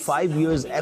5 years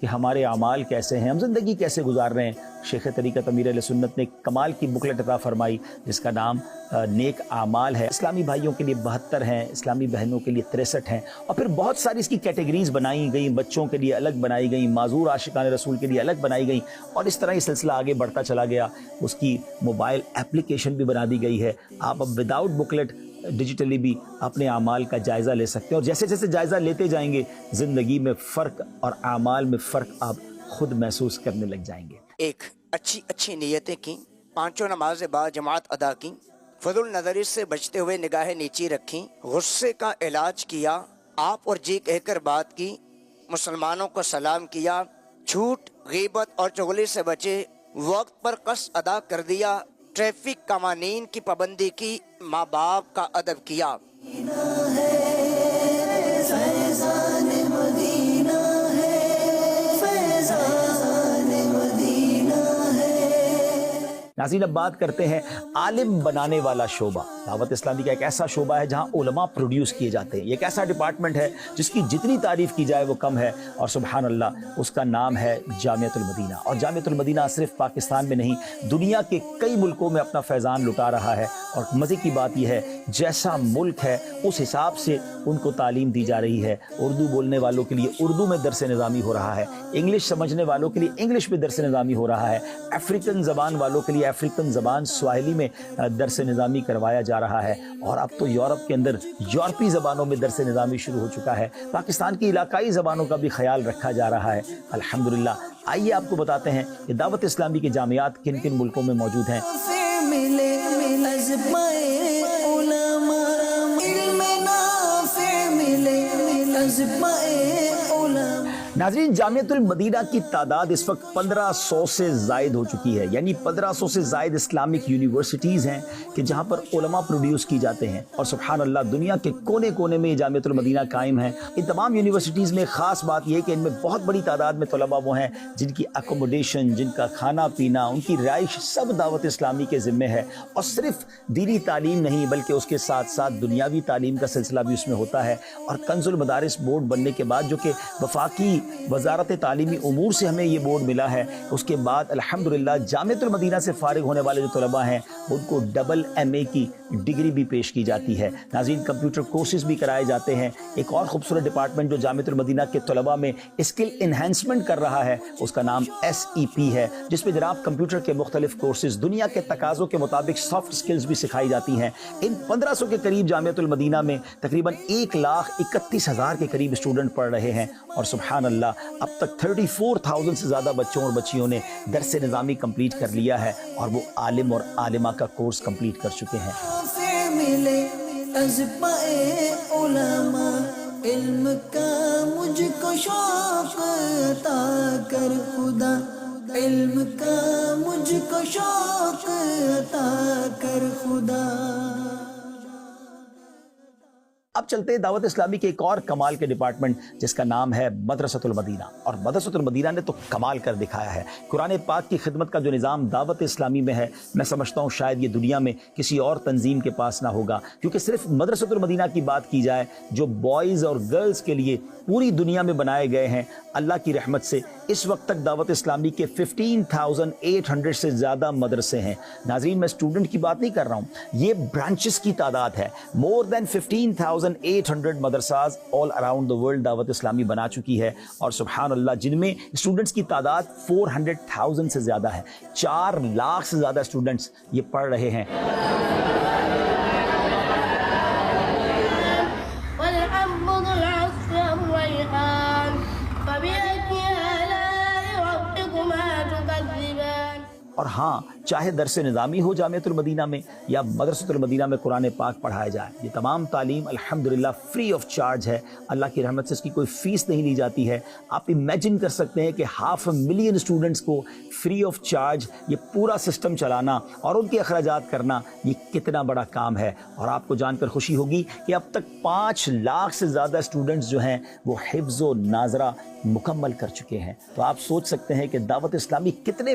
کہ ہمارے اعمال کیسے ہیں, ہم زندگی کیسے گزار رہے ہیں. شیخ طریقت امیر اہل سنت نے ایک کمال کی بکلٹ عطا فرمائی جس کا نام نیک اعمال ہے. اسلامی بھائیوں کے لیے 72 ہیں, اسلامی بہنوں کے لیے 63 ہیں, اور پھر بہت ساری اس کی کیٹیگریز بنائی گئیں, بچوں کے لیے الگ بنائی گئیں, معذور عاشقان رسول کے لیے الگ بنائی گئیں, اور اس طرح یہ سلسلہ آگے بڑھتا چلا گیا. اس کی موبائل اپلیکیشن بھی بنا دی گئی ہے. آپ اب وداؤٹ بکلٹ ڈیجیٹلی بھی اپنے اعمال کا جائزہ لے سکتے ہیں, اور جیسے جیسے جائزہ لیتے جائیں گے زندگی میں فرق اور اعمال میں فرق آپ خود محسوس کرنے لگ جائیں گے. ایک اچھی نیتیں کی, 5 نماز با جماعت ادا کی, فضل نظری سے بچتے ہوئے نگاہیں نیچی رکھی, غصے کا علاج کیا, آپ اور جی کہہ کر بات کی, مسلمانوں کو سلام کیا, جھوٹ غیبت اور چغلی سے بچے, وقت پر قصد ادا کر دیا, ٹریفک قوانین کی پابندی کی, ماں باپ کا ادب کیا. ناظرین اب بات کرتے ہیں عالم بنانے والا شعبہ. دعوت اسلامی کا ایک ایسا شعبہ ہے جہاں علماء پروڈیوس کیے جاتے ہیں. یہ ایک ایسا ڈپارٹمنٹ ہے جس کی جتنی تعریف کی جائے وہ کم ہے, اور سبحان اللہ اس کا نام ہے جامعۃ المدینہ. اور جامعۃ المدینہ صرف پاکستان میں نہیں, دنیا کے کئی ملکوں میں اپنا فیضان لٹا رہا ہے. اور مزے کی بات یہ ہے جیسا ملک ہے اس حساب سے ان کو تعلیم دی جا رہی ہے. اردو بولنے والوں کے لیے اردو میں درس نظامی ہو رہا ہے, انگلش سمجھنے والوں کے لیے انگلش میں درس نظامی ہو رہا ہے, افریقن زبان والوں کے لیے افریقن زبان سواحلی میں درس نظامی کروایا جا رہا ہے, اور اب تو یورپ کے اندر یورپی زبانوں میں درس نظامی شروع ہو چکا ہے. پاکستان کی علاقائی زبانوں کا بھی خیال رکھا جا رہا ہے الحمدللہ. آئیے آپ کو بتاتے ہیں کہ دعوت اسلامی کے جامعات کن کن ملکوں میں موجود ہیں. ناظرین جامعۃ المدینہ کی تعداد اس وقت 1500 سے زائد ہو چکی ہے, یعنی 1500 سے زائد اسلامک یونیورسٹیز ہیں کہ جہاں پر علماء پروڈیوس کی جاتے ہیں. اور سبحان اللہ دنیا کے کونے کونے میں یہ جامعۃ المدینہ قائم ہے. ان تمام یونیورسٹیز میں خاص بات یہ ہے کہ ان میں بہت بڑی تعداد میں طلباء وہ ہیں جن کی اکوموڈیشن, جن کا کھانا پینا, ان کی رہائش سب دعوت اسلامی کے ذمے ہے. اور صرف دینی تعلیم نہیں بلکہ اس کے ساتھ ساتھ دنیاوی تعلیم کا سلسلہ بھی اس میں ہوتا ہے. اور کنز المدارس بورڈ بننے کے بعد, جو کہ وفاقی وزارت تعلیمی امور سے ہمیں یہ بورڈ ملا ہے, اس کے بعد الحمدللہ جامعۃ المدینہ سے فارغ ہونے والے جو طلباء ہیں ان کو AA کی ڈگری بھی پیش کی جاتی ہے. ناظرین کمپیوٹر کورسز بھی کرائے جاتے ہیں. ایک اور خوبصورت ڈپارٹمنٹ جو جامعۃ المدینہ کے طلباء میں اسکل انہینسمنٹ کر رہا ہے اس کا نام SEP ہے, جس میں جناب کمپیوٹر کے مختلف کورسز دنیا کے تقاضوں کے مطابق سافٹ سکلز بھی سکھائی جاتی ہیں. ان 1500 کے قریب جامعۃ المدینہ میں تقریباً 1,31,000 کے قریب اسٹوڈنٹ پڑھ رہے ہیں. اور سبحان اللہ اب تک 34,000 سے زیادہ بچوں اور بچیوں نے درس نظامی کمپلیٹ کر لیا ہے, اور وہ عالم اور عالمہ کا کورس کمپلیٹ کر چکے ہیں. علم کا مجھ کو شوق عطا کر خدا, علم کا مجھ کو شوق عطا کر خدا. اب چلتے ہیں دعوت اسلامی کے ایک اور کمال کے ڈپارٹمنٹ جس کا نام ہے مدرسۃ المدینہ. اور مدرسۃ المدینہ نے تو کمال کر دکھایا ہے. قرآن پاک کی خدمت کا جو نظام دعوت اسلامی میں ہے, میں سمجھتا ہوں شاید یہ دنیا میں کسی اور تنظیم کے پاس نہ ہوگا, کیونکہ صرف مدرسۃ المدینہ کی بات کی جائے جو بوائز اور گرلز کے لیے پوری دنیا میں بنائے گئے ہیں, اللہ کی رحمت سے اس وقت تک دعوت اسلامی کے 15,800 سے زیادہ مدرسے ہیں. ناظرین میں اسٹوڈنٹ کی بات نہیں کر رہا ہوں, یہ برانچز کی تعداد ہے. مور دین 15,800 مدرساز آل اراؤنڈ دا ورلڈ دعوت اسلامی بنا چکی ہے. اور سبحان اللہ جن میں اسٹوڈنٹس کی تعداد 400,000 سے زیادہ ہے. 4 لاکھ سے زیادہ اسٹوڈنٹس یہ پڑھ رہے ہیں. اور ہاں چاہے درس نظامی ہو جامعۃ المدینہ میں یا مدرسۃ المدینہ میں قرآن پاک پڑھایا جائے, یہ تمام تعلیم الحمدللہ فری آف چارج ہے. اللہ کی رحمت سے اس کی کوئی فیس نہیں لی جاتی ہے. آپ امیجن کر سکتے ہیں کہ 500,000 اسٹوڈنٹس کو فری آف چارج یہ پورا سسٹم چلانا اور ان کے اخراجات کرنا یہ کتنا بڑا کام ہے. اور آپ کو جان کر خوشی ہوگی کہ اب تک 5 لاکھ سے زیادہ اسٹوڈنٹس جو ہیں وہ حفظ و ناظرہ مکمل کر چکے ہیں. تو آپ سوچ سکتے ہیں کہ دعوت اسلامی کتنے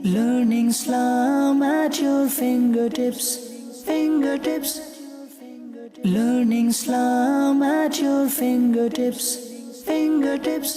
learning Islam at your fingertips, fingertips, learning Islam at your fingertips, fingertips.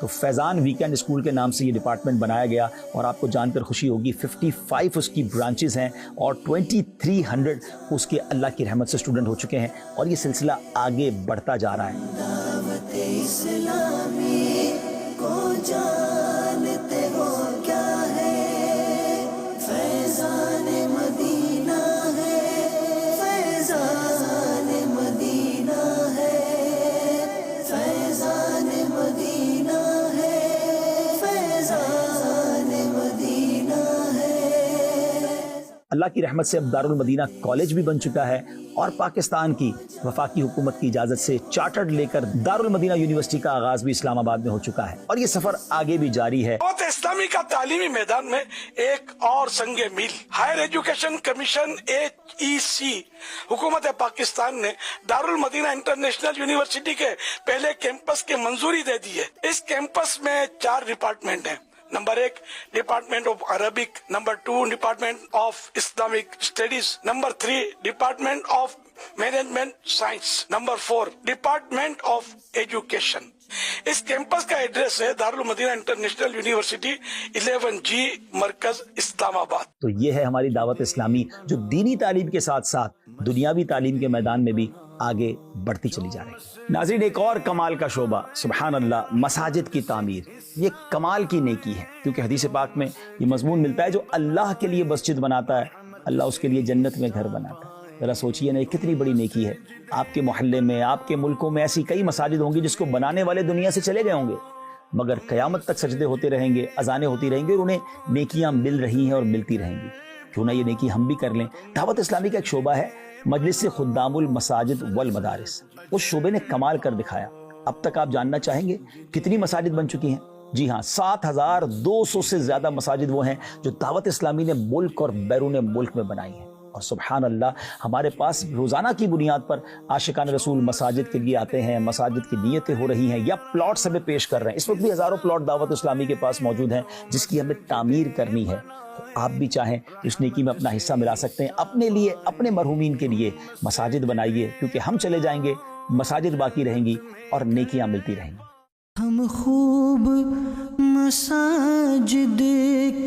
تو فیضان ویکینڈ اسکول کے نام سے یہ ڈپارٹمنٹ بنایا گیا اور آپ کو جان کر خوشی ہوگی 55 اس کی برانچز ہیں اور 2300 اس کے اللہ کی رحمت سے اسٹوڈنٹ ہو چکے ہیں اور یہ سلسلہ آگے بڑھتا جا رہا ہے. دعوت اسلامی کو جانتے ہو کیا ہے؟ فیضان مدینہ ہے، فیضان مدینہ ہے، فیضان مدینہ ہے، فیضان مدینہ ہے. اللہ کی رحمت سے اب دارالمدینہ کالج بھی بن چکا ہے اور پاکستان کی وفاقی حکومت کی اجازت سے چارٹرڈ لے کر دارالمدینہ یونیورسٹی کا آغاز بھی اسلام آباد میں ہو چکا ہے اور یہ سفر آگے بھی جاری ہے. دعوت اسلامی کا تعلیمی میدان میں ایک اور سنگ میل ہائر ایجوکیشن کمیشن HEC حکومت پاکستان نے دارالمدینہ انٹرنیشنل یونیورسٹی کے پہلے کیمپس کی منظوری دے دی ہے. اس کیمپس میں 4 ڈپارٹمنٹ ہیں. Number 1 department of Arabic, number 2 department of Islamic studies, number 3 department of management science, number 4 department of education. اس کیمپس کا ایڈریس ہے دارالمدینہ انٹرنیشنل یونیورسٹی 11G مرکز اسلام آباد. تو یہ ہے ہماری دعوت اسلامی جو دینی تعلیم کے ساتھ ساتھ دنیاوی تعلیم کے میدان میں بھی آگے بڑھتی چلی جا رہی ہے. ناظرین، ایک اور کمال کا شعبہ سبحان اللہ، مساجد کی تعمیر. یہ کمال کی نیکی ہے کیونکہ حدیث پاک میں یہ مضمون ملتا ہے جو اللہ کے لیے مسجد بناتا ہے اللہ اس کے لیے جنت میں گھر بناتا ہے. ذرا سوچئے نا، یہ کتنی بڑی نیکی ہے. آپ کے محلے میں، آپ کے ملکوں میں ایسی کئی مساجد ہوں گی جس کو بنانے والے دنیا سے چلے گئے ہوں گے مگر قیامت تک سجدے ہوتے رہیں گے، اذانیں ہوتی رہیں گی اور انہیں نیکیاں مل رہی ہیں اور ملتی رہیں گی. کیوں نہ یہ نیکی ہم بھی کر لیں. دعوت اسلامی کا ایک شعبہ ہے مجلس خدام المساجد والمدارس. اس شعبے نے کمال کر دکھایا. اب تک آپ جاننا چاہیں گے کتنی مساجد بن چکی ہیں؟ جی ہاں، 7200 سے زیادہ مساجد وہ ہیں جو دعوت اسلامی نے ملک اور بیرون ملک میں بنائی ہیں. اور سبحان اللہ، ہمارے پاس روزانہ کی بنیاد پر عاشقان رسول مساجد کے لیے آتے ہیں، مساجد کی نیتیں ہو رہی ہیں یا پلاٹس ہمیں پیش کر رہے ہیں. اس وقت بھی ہزاروں پلاٹ دعوت اسلامی کے پاس موجود ہیں جس کی ہمیں تعمیر کرنی ہے. تو آپ بھی چاہیں اس نیکی میں اپنا حصہ ملا سکتے ہیں. اپنے لیے، اپنے مرحومین کے لیے مساجد بنائیے کیونکہ ہم چلے جائیں گے، مساجد باقی رہیں گی اور نیکیاں ملتی رہیں گی. ہم خوب مساجد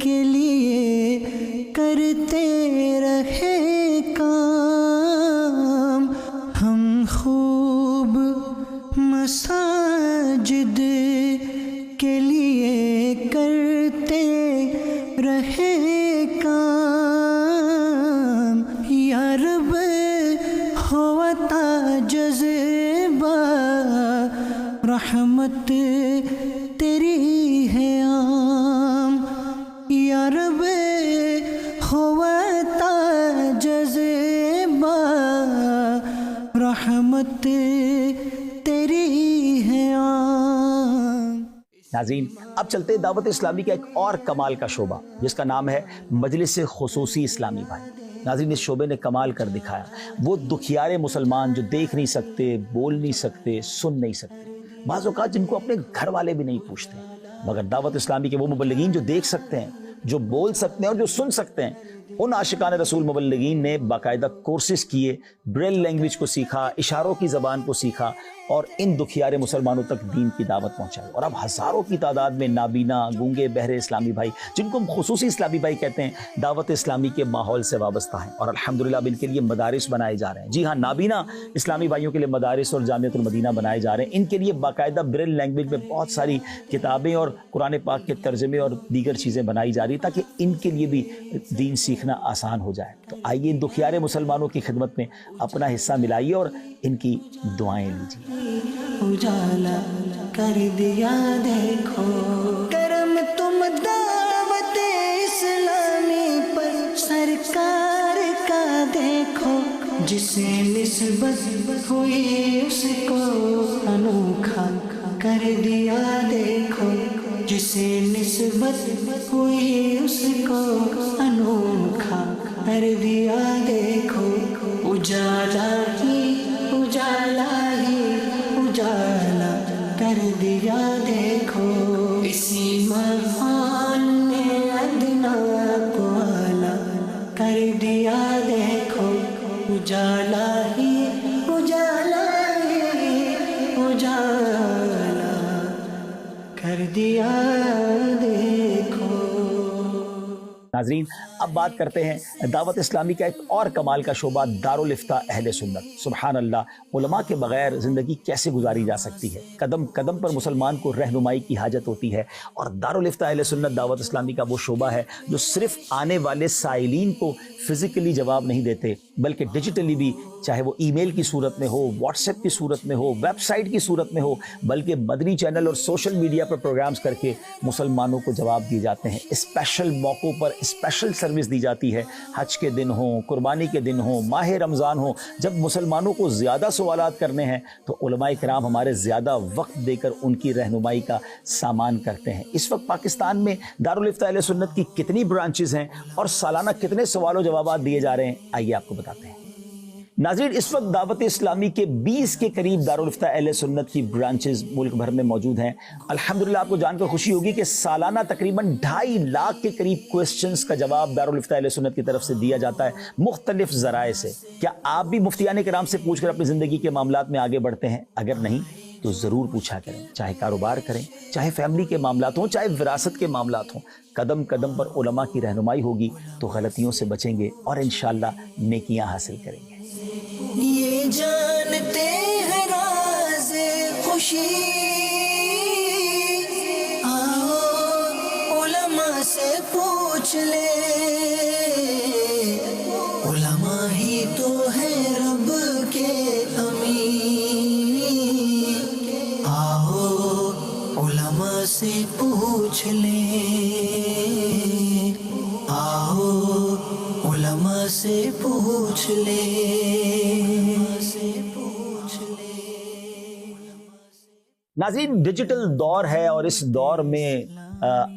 کے لیے کرتے رہے کام، ہم خوب مساجد کے لیے کرتے رہے کام. یا رب ہوتا جذبہ رحمت تیری ہے عام. یا رب ہوتا جذبہ رحمت تیری ہے عام. ناظرین، اب چلتے دعوت اسلامی کا ایک اور کمال کا شعبہ جس کا نام ہے مجلس خصوصی اسلامی بھائی. ناظرین، اس شعبے نے کمال کر دکھایا. وہ دکھیارے مسلمان جو دیکھ نہیں سکتے، بول نہیں سکتے، سن نہیں سکتے، بعض اوقات جن کو اپنے گھر والے بھی نہیں پوچھتے، مگر دعوت اسلامی کے وہ مبلغین جو دیکھ سکتے ہیں، جو بول سکتے ہیں اور جو سن سکتے ہیں، ان عاشقان رسول مبلغین نے باقاعدہ کورسز کیے، بریل لینگویج کو سیکھا، اشاروں کی زبان کو سیکھا اور ان دکھیارے مسلمانوں تک دین کی دعوت پہنچائی. اور اب ہزاروں کی تعداد میں نابینا، گونگے، بہرے اسلامی بھائی جن کو ہم خصوصی اسلامی بھائی کہتے ہیں دعوت اسلامی کے ماحول سے وابستہ ہیں اور الحمدللہ اب ان کے لیے مدارس بنائے جا رہے ہیں. جی ہاں، نابینا اسلامی بھائیوں کے لیے مدارس اور جامعۃ المدینہ بنائے جا رہے ہیں. ان کے لیے باقاعدہ بریل لینگویج میں بہت ساری کتابیں اور قرآن پاک کے ترجمے اور دیگر چیزیں بنائی جا رہی ہیں تاکہ ان کے لیے بھی دین سیکھنا آسان ہو جائے. تو آئیے ان دکھیارے مسلمانوں کی خدمت میں اپنا حصہ ملائیے اور ان کی دعائیں لیجیے. اجالا کر دیا دیکھو کرم تم دعوت اسلامی پر سرکار کا دیکھو. جسے نسبت ہوئی اس کو انوکھا کر دیا دیکھو. جسے نسبت ہوئی اس کو انوکھا کر دیا دیکھو. اجالا ہی اجالا کر دیا دیکھو. اسی ماحول نے ادنا کو اعلیٰ کر دیا دیکھو. اجالا ہی اجالا ہی اجالا دیا دیکھو. ناظرین اب بات کرتے ہیں دعوت اسلامی کا ایک اور کمال کا شعبہ دارالافتاء اہل سنت. سبحان اللہ، علماء کے بغیر زندگی کیسے گزاری جا سکتی ہے؟ قدم قدم پر مسلمان کو رہنمائی کی حاجت ہوتی ہے، اور دارالافتاء اہل سنت دعوت اسلامی کا وہ شعبہ ہے جو صرف آنے والے سائلین کو فزیکلی جواب نہیں دیتے بلکہ ڈیجیٹلی بھی، چاہے وہ ای میل کی صورت میں ہو، واٹس ایپ کی صورت میں ہو، ویب سائٹ کی صورت میں ہو، بلکہ مدنی چینل اور سوشل میڈیا پر پروگرامز کر کے مسلمانوں کو جواب دیے جاتے ہیں. اسپیشل موقعوں پر اسپیشل سروس دی جاتی ہے. حج کے دن ہوں، قربانی کے دن ہوں، ماہ رمضان ہوں، جب مسلمانوں کو زیادہ سوالات کرنے ہیں تو علماء کرام ہمارے زیادہ وقت دے کر ان کی رہنمائی کا سامان کرتے ہیں. اس وقت پاکستان میں دارالافتاء اہل سنت کی کتنی برانچز ہیں اور سالانہ کتنے سوال و جوابات دیے جا رہے ہیں، آئیے آپ کو بتاتے ہیں. ناظرین اس وقت دعوت اسلامی کے 20 کے قریب دارالافتاء اہل سنت کی برانچز ملک بھر میں موجود ہیں. الحمدللہ آپ کو جان کر خوشی ہوگی کہ سالانہ تقریباً 2.5 لاکھ کے قریب کوسچنز کا جواب دارالافتاء اہل سنت کی طرف سے دیا جاتا ہے مختلف ذرائع سے. کیا آپ بھی مفتیان کرام سے پوچھ کر اپنی زندگی کے معاملات میں آگے بڑھتے ہیں؟ اگر نہیں تو ضرور پوچھا کریں، چاہے کاروبار کریں، چاہے فیملی کے معاملات ہوں، چاہے وراثت کے معاملات ہوں. قدم قدم پر علماء کی رہنمائی ہوگی تو غلطیوں سے بچیں گے اور انشاءاللہ نیکیاں حاصل کریں گے. یہ جانتے ہیں راز خوشی، آؤ علماء سے پوچھ لے، علماء ہی تو ہے رب کے امین. آؤ علماء سے پوچھ لے، آؤ علماء سے پوچھ لے. ناظرین ڈیجیٹل دور ہے اور اس دور میں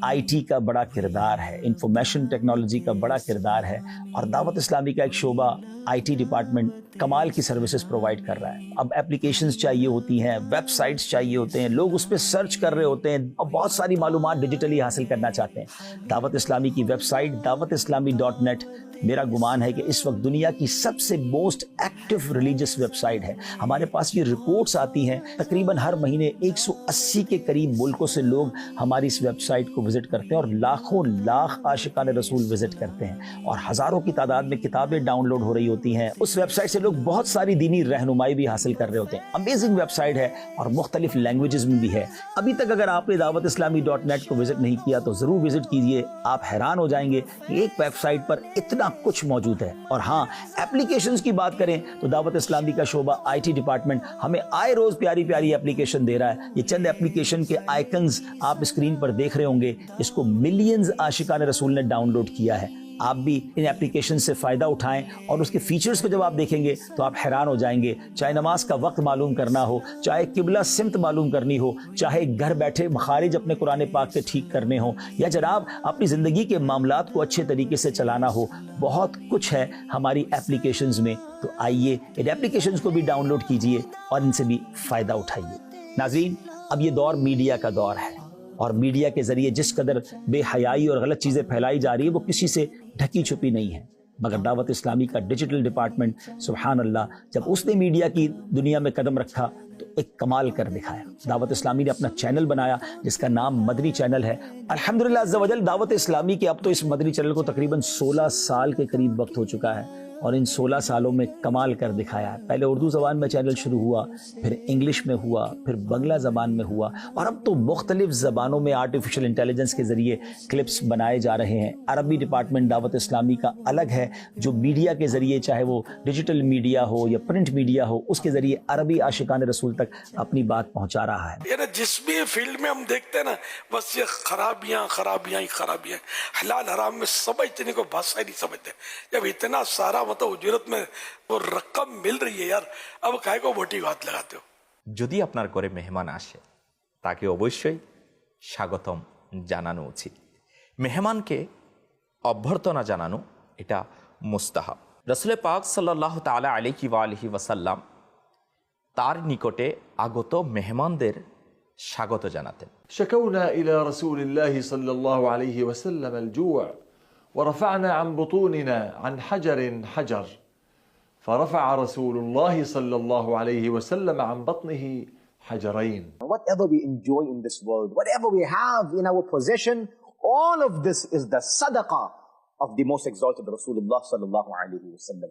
آئی ٹی کا بڑا کردار ہے، انفارمیشن ٹیکنالوجی کا بڑا کردار ہے، اور دعوت اسلامی کا ایک شعبہ آئی ٹی ڈپارٹمنٹ کمال کی سروسز پرووائڈ کر رہا ہے. اب اپلیکیشنز چاہیے ہوتی ہیں، ویب سائٹس چاہیے ہوتے ہیں، لوگ اس پہ سرچ کر رہے ہوتے ہیں اور بہت ساری معلومات ڈیجیٹلی حاصل کرنا چاہتے ہیں. دعوت اسلامی کی ویب سائٹ dawatIslami.net میرا گمان ہے کہ اس وقت دنیا کی سب سے most active religious website ہے. ہمارے پاس یہ رپورٹس آتی ہیں تقریباً ہر مہینے 180 کے قریب ملکوں سے لوگ ہماری اس ویب سائٹ کو وزٹ کرتے ہیں، اور لاکھوں لاکھ عاشقان رسول وزٹ کرتے ہیں، اور ہزاروں کی تعداد میں کتابیں ڈاؤن لوڈ ہو رہی ہوتی ہیں. اس ویب سائٹ سے لوگ بہت ساری دینی رہنمائی بھی حاصل کر رہے ہوتے ہیں. امیزنگ ویب سائٹ ہے اور مختلف لینگویجز میں بھی ہے. ابھی تک اگر آپ نے dawatIslami.net کو وزٹ نہیں کیا تو ضرور وزٹ کیجئے. آپ حیران ہو جائیں گے کہ ایک ویب سائٹ پر اتنا کچھ موجود ہے. اور ہاں، اپلیکیشنز کی بات کریں تو دعوت اسلامی کا شعبہ آئی ٹی ڈپارٹمنٹ ہمیں آئے روز پیاری پیاری اپلیکیشن دے رہا ہے. یہ چند اپلیکیشن کے آئیکنز آپ اسکرین پر دیکھ رہے ہوں گے، اس کو ملینز عاشقان رسول نے ڈاؤن لوڈ کیا ہے. آپ بھی ان اپلیکیشن سے فائدہ اٹھائیں اور اس کے فیچرز کو جب آپ دیکھیں گے تو آپ حیران ہو جائیں گے. چاہے نماز کا وقت معلوم کرنا ہو، چاہے قبلہ سمت معلوم کرنی ہو، چاہے گھر بیٹھے مخارج اپنے قرآن پاک کے ٹھیک کرنے ہوں، یا جناب اپنی زندگی کے معاملات کو اچھے طریقے سے چلانا ہو، بہت کچھ ہے ہماری اپلیکیشنز میں. تو آئیے ان اپلیکیشنز کو بھی ڈاؤن لوڈ کیجئے اور ان سے بھی فائدہ اٹھائیے. ناظرین اب یہ دور میڈیا کا دور ہے، اور میڈیا کے ذریعے جس قدر بے حیائی اور غلط چیزیں پھیلائی جا رہی ہے وہ کسی سے ڈھکی چھپی نہیں ہے. مگر دعوت اسلامی کا ڈیجیٹل ڈپارٹمنٹ سبحان اللہ جب اس نے میڈیا کی دنیا میں قدم رکھا تو ایک کمال کر دکھایا. دعوت اسلامی نے اپنا چینل بنایا جس کا نام مدنی چینل ہے. الحمدللہ عز و جل دعوت اسلامی کے اب تو اس مدنی چینل کو تقریباً 16 سال کے قریب وقت ہو چکا ہے، اور ان 16 سالوں میں کمال کر دکھایا ہے. پہلے اردو زبان میں چینل شروع ہوا، پھر انگلش میں ہوا، پھر بنگلہ زبان میں ہوا، اور اب تو مختلف زبانوں میں آرٹیفیشل انٹیلیجنس کے ذریعے کلپس بنائے جا رہے ہیں. عربی ڈپارٹمنٹ دعوت اسلامی کا الگ ہے جو میڈیا کے ذریعے، چاہے وہ ڈیجیٹل میڈیا ہو یا پرنٹ میڈیا ہو، اس کے ذریعے عربی عاشقان رسول تک اپنی بات پہنچا رہا ہے. یعنی جس بھی فیلڈ میں ہم دیکھتے ہیں نا، بس یہ خرابیاں خرابیاں ہی خرابیاں. حلال حرام میں سمجھتے نہیں، کوئی بادشاہ نہیں سمجھتے. جب اتنا سارا اجرت میں وہ رقم مل رہی ہے، یار اب کائے کو بوٹی کو ہاتھ لگاتے ہو. যদি আপনার ঘরে মেহমান আসে তাকে অবশ্যই স্বাগতম জানানো উচিত। মেহমানকে অভ্যর্থনা জানানো এটা মুস্তাহাব। রাসূল পাক সাল্লাল্লাহু তাআলা আলাইহি ওয়া আলিহি ওয়াসাল্লাম তার নিকটে আগত মেহমানদের স্বাগত জানাতেন। شكونا إلى رسول الله صلى الله عليه وسلم الجوع ورفعنا عن بطوننا عن حجر حجر فرفع رسول الله صلى الله عليه وسلم عن بطنه حجرين. Whatever we enjoy in this world, whatever we have in our possession, all of this is the sadaqah of the most exalted Rasulullah sallallahu alaihi wasallam.